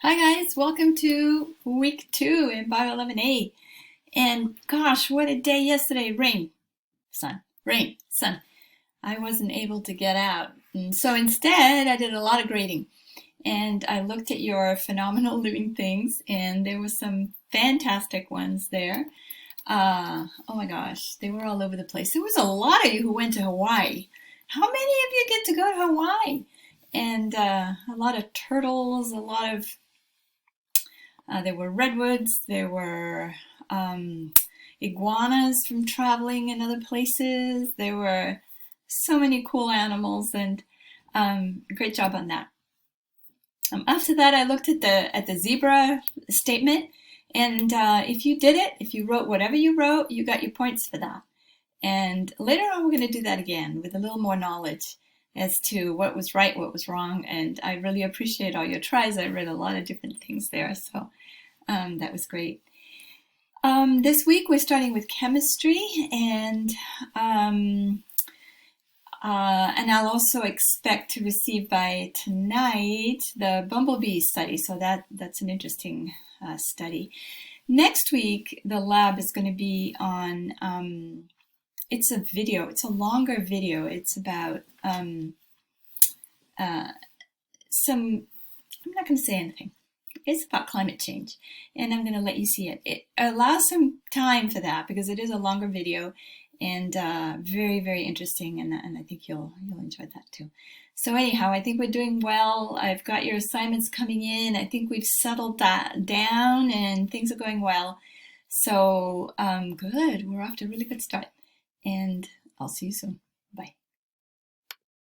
Hi guys, welcome to week 2 in Bio 11a. And gosh, what a day yesterday. Rain, sun. I wasn't able to get out. And so instead, I did a lot of grading. And I looked at your phenomenal living things, and there were some fantastic ones there. Oh my gosh, they were all over the place. There was a lot of you who went to Hawaii. How many of you get to go to Hawaii? And a lot of turtles, a lot of there were redwoods, there were iguanas from traveling in other places. There were so many cool animals, and great job on that. After that, I looked at the zebra statement, and if you did it, if you wrote whatever you wrote, you got your points for that. And later on, we're going to do that again with a little more knowledge as to what was right, what was wrong, and I really appreciate all your tries. I read a lot of different things there, so that was great. This week we're starting with chemistry, and I'll also expect to receive by tonight the bumblebee study, so that's an interesting study. Next week the lab is going to be on it's a video. It's a longer video. It's about some. I'm not going to say anything. It's about climate change, and I'm going to let you see it. It allows some time for that because it is a longer video, and very, very interesting, and I think you'll enjoy that too. So anyhow, I think we're doing well. I've got your assignments coming in. I think we've settled that down, and things are going well. So good. We're off to a really good start, and I'll see you soon.